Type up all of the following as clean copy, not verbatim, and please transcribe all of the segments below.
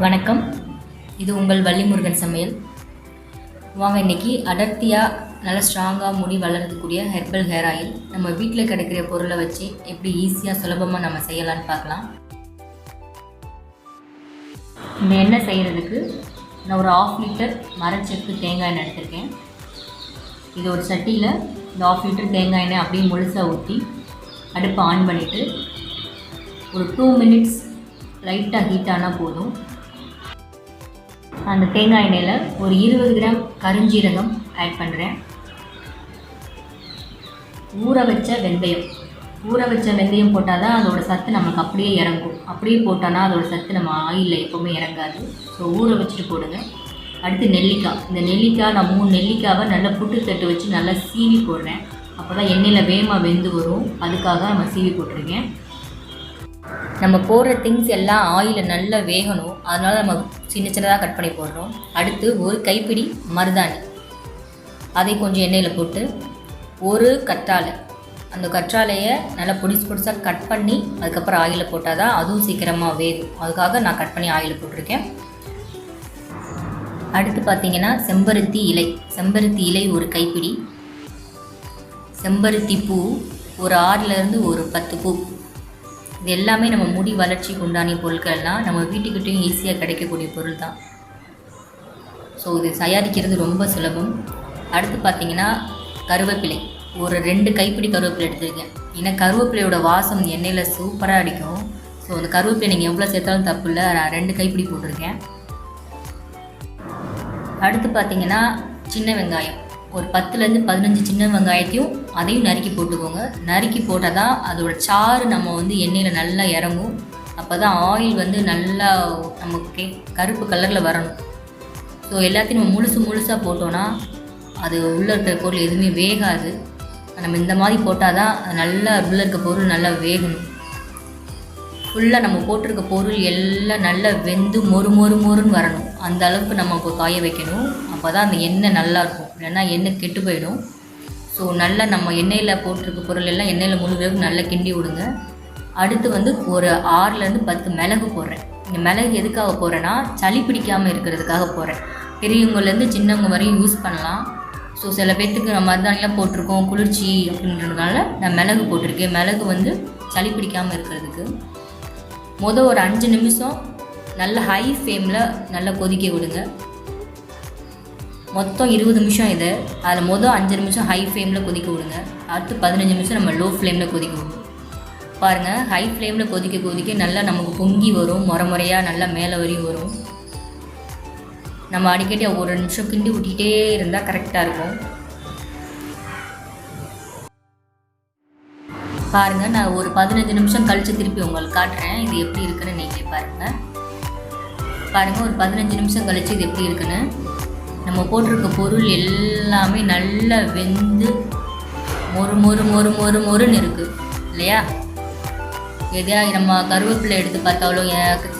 வணக்கம், இது உங்கள் வள்ளிமுருகன் சமையல். வாங்க இன்றைக்கி அடர்த்தியாக நல்லா ஸ்ட்ராங்காக முடி வளர்றதுக்கூடிய ஹெர்பல் ஹேர் ஆயில் நம்ம வீட்டில் கிடைக்கிற பொருளை வச்சு எப்படி ஈஸியாக சுலபமாக நம்ம செய்யலான்னு பார்க்கலாம். இந்த எண்ணெய் செய்கிறதுக்கு நான் ஒரு 1/2 லிட்டர் மரச்செக்கு தேங்காய் எண்ணெய் எடுத்திருக்கேன். இது ஒரு சட்டியில் இந்த 1/2 லிட்டர் தேங்காய் எண்ணெய் அப்படியே முழுசாக ஊற்றி அடுப்பை ஆன் பண்ணிவிட்டு ஒரு 2 மினிட்ஸ் லைட்டாக ஹீட் ஆனால் போதும். அந்த தேங்காய் எண்ணெயில் ஒரு 20 கிராம் கருஞ்சீரகம் ஆட் பண்ணுறேன். ஊற வச்ச வெந்தயம் போட்டால் தான் அதோடய சத்து நமக்கு அப்படியே இறங்கும். அப்படியே போட்டோன்னா அதோடய சத்து நம்ம ஆயிலில் எப்போவுமே இறங்காது. ஸோ ஊற வச்சுட்டு போடுங்க. அடுத்து நெல்லிக்காய். இந்த நெல்லிக்காய் நான் 3 நெல்லிக்காவை நல்லா புட்டு தட்டு வச்சு நல்லா சீவி போடுறேன். அப்போ தான் எண்ணெயில் வேகமாக வெந்து வரும். அதுக்காக நம்ம சீவி போட்டிருக்கேன். நம்ம போடுற திங்ஸ் எல்லாம் ஆயிலில் நல்லா வேகணும். அதனால் நம்ம சின்னதாக கட் பண்ணி போடுறோம். அடுத்து ஒரு கைப்பிடி மருதாணி, அதை கொஞ்சம் எண்ணெயில் போட்டு ஒரு கற்றாழை, அந்த கற்றாழையை நல்லா பொடிசாக கட் பண்ணி அதுக்கப்புறம் ஆயிலில் போட்டால் தான் அதுவும் சீக்கிரமாக வேகும். அதுக்காக நான் கட் பண்ணி ஆயிலில் போட்டிருக்கேன். அடுத்து பார்த்திங்கன்னா செம்பருத்தி இலை ஒரு கைப்பிடி, செம்பருத்தி பூ ஒரு 6லேருந்து ஒரு 10 பூ. இது எல்லாமே நம்ம முடி வளர்ச்சிக்கு உண்டான பொருட்கள்லாம் நம்ம வீட்டுக்கிட்டையும் ஈஸியாக கிடைக்கக்கூடிய பொருள் தான். ஸோ இது தயாரிக்கிறது ரொம்ப சுலபம். அடுத்து பார்த்திங்கன்னா கருவேப்பிலை, ஒரு 2 கைப்பிடி கருவேப்பிலை எடுத்துருக்கேன். ஏன்னா கருவேப்பிலையோட வாசம் எண்ணெயில் சூப்பராக அடிக்கும். ஸோ அந்த கருவேப்பிலை நீங்கள் எவ்வளோ சேர்த்தாலும் தப்பு இல்லை. நான் 2 கைப்பிடி போட்டிருக்கேன். அடுத்து பார்த்திங்கன்னா சின்ன வெங்காயம், ஒரு 10லேருந்து 15 சின்ன வெங்காயத்தையும் அதையும் நறுக்கி போட்டுக்கோங்க. நறுக்கி போட்டால் தான் அதோட சாறு நம்ம எண்ணெயில் நல்லா இறங்கும். அப்போ தான் ஆயில் நல்லா நமக்கு கருப்பு கலரில் வரணும். ஸோ எல்லாத்தையும் நம்ம முழுசாக போட்டோன்னா அது உள்ளே இருக்கிற பொருள் எதுவுமே வேகாது. நம்ம இந்த மாதிரி போட்டால் தான் நல்லா உள்ளே இருக்க பொருள் நல்லா வேகணும். ஃபுல்லாக நம்ம போட்டிருக்க பொருள் எல்லாம் நல்லா வெந்து மொறுன்னு வரணும். அந்த அளவுக்கு நம்ம இப்போ காய வைக்கணும். அப்போ தான் அந்த எண்ணெய் நல்லாயிருக்கும். இல்லைன்னா எண்ணெய் கெட்டு போயிடும். ஸோ நல்லா நம்ம எண்ணெயில் போட்டிருக்க பொருள் எல்லாம் எண்ணெயில் முழுவதும் நல்லா கிண்டி விடுங்க. அடுத்து ஒரு 6லேருந்து 10 மிளகு போடுறேன். இந்த மிளகு எதுக்காக போடுறேன்னா சளி பிடிக்காமல் இருக்கிறதுக்காக போடுறேன். பெரியவங்கலேருந்து சின்னவங்க வரையும் யூஸ் பண்ணலாம். ஸோ சில பேர்த்துக்கு நம்ம மருதாணிலாம் போட்டிருக்கோம் குளிர்ச்சி அப்படின்றதுனால நான் மிளகு போட்டிருக்கேன். மிளகு சளி பிடிக்காமல் இருக்கிறதுக்கு. ஒரு 5 நிமிஷம் நல்ல ஹை ஃப்ளேமில் நல்லா கொதிக்க விடுங்க. மொத்தம் 20 நிமிஷம் இது. அதில் 5 நிமிஷம் ஹை ஃப்ளேமில் கொதிக்க விடுங்க. அடுத்து 15 நிமிஷம் நம்ம லோ ஃப்ளேமில் கொதிக்க விடுவோம். பாருங்கள், ஹை ஃப்ளேமில் கொதிக்க நல்லா நமக்கு பொங்கி வரும். முறையாக நல்லா மேலே வரையும் வரும். நம்ம அடிக்கடி ஒரு நிமிஷம் கிண்டி விட்டுக்கிட்டே இருந்தால் கரெக்டாக இருக்கும். பாருங்கள், நான் ஒரு 15 நிமிஷம் கழித்து திருப்பி உங்களுக்கு காட்டுறேன். இது எப்படி இருக்குன்னு நீங்களே பாருங்கள். ஒரு 15 நிமிஷம் கழித்து இது எப்படி இருக்குன்னு. நம்ம போட்டிருக்க பொருள் எல்லாமே நல்லா வெந்து மொறுன்னு இருக்குது இல்லையா? எதையா நம்ம கருவேப்பிலை எடுத்து பார்த்தாலும்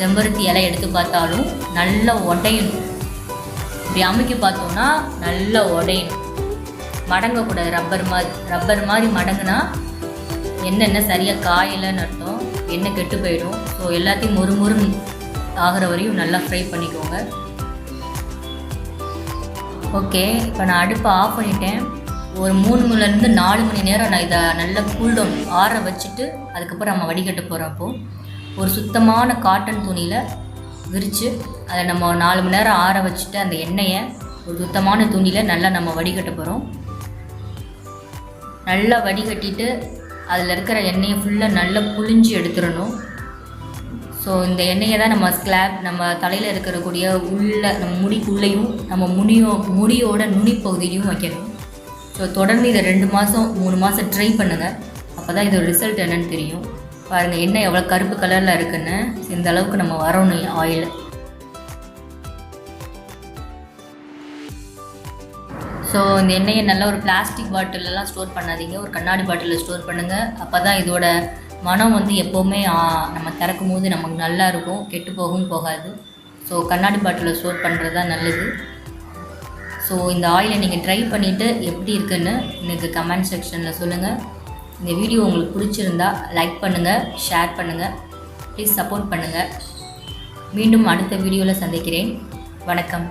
செம்பருத்தி இலை எடுத்து பார்த்தாலும் நல்லா உடையணும். இப்படி அமைக்க பார்த்தோம்னா நல்லா உடையணும். மடங்கக்கூடாது. ரப்பர் மாதிரி மடங்குனா எண்ணெய் சரியாக காயலைன்னு அர்த்தம். எண்ணெய் கெட்டு போயிடும். ஸோ எல்லாத்தையும் மொறுன்னு ஆகிற வரையும் நல்லா ஃப்ரை பண்ணிக்கோங்க. ஓகே, இப்போ நான் அடுப்பை ஆஃப் பண்ணிட்டேன். ஒரு 3 மணிலேருந்து 4 மணி நேரம் நான் இதை நல்லா கூல்டவுன் ஆற வச்சுட்டு அதுக்கப்புறம் நம்ம வடிகட்ட போகிறப்போ ஒரு சுத்தமான காட்டன் துணியில் விரித்து அதை நம்ம 4 மணி நேரம் ஆற வச்சுட்டு அந்த எண்ணெயை ஒரு சுத்தமான துணியில் நல்லா நம்ம வடிகட்ட போகிறோம். நல்லா வடிகட்டிட்டு அதில் இருக்கிற எண்ணெயை ஃபுல்லாக நல்லா புழிஞ்சு எடுத்துடணும். ஸோ இந்த எண்ணெயை தான் நம்ம தலையில் இருக்கிறக்கூடிய நம்ம முடிக்குள்ளேயும் நம்ம முடியோட நுனிப்பகுதியிலையும் வைக்கணும். ஸோ தொடர்ந்து இதை 2 மாதம் 3 மாதம் ட்ரை பண்ணுங்கள். அப்போ தான் இதோட ரிசல்ட் என்னன்னு தெரியும். பாருங்கள், எண்ணெய் எவ்வளோ கருப்பு கலரில் இருக்குன்னு. இந்த அளவுக்கு நம்ம வரணும் ஆயில். ஸோ இந்த எண்ணெயை நல்லா ஒரு பிளாஸ்டிக் பாட்டிலெலாம் ஸ்டோர் பண்ணாதீங்க. ஒரு கண்ணாடி பாட்டிலில் ஸ்டோர் பண்ணுங்கள். அப்போ தான் இதோட மனம் எப்போவுமே நம்ம திறக்கும் போது நமக்கு நல்லா இருக்கும். கெட்டு போகாது. ஸோ கண்ணாடி பாட்டிலில் ஸ்டோர் பண்ணுறது தான் நல்லது. ஸோ இந்த ஆயிலை நீங்கள் ட்ரை பண்ணிவிட்டு எப்படி இருக்குன்னு எனக்கு கமெண்ட் செக்ஷனில் சொல்லுங்கள். இந்த வீடியோ உங்களுக்கு பிடிச்சிருந்தா லைக் பண்ணுங்கள், ஷேர் பண்ணுங்கள், ப்ளீஸ் சப்போர்ட் பண்ணுங்கள். மீண்டும் அடுத்த வீடியோவில் சந்திக்கிறேன். வணக்கம்.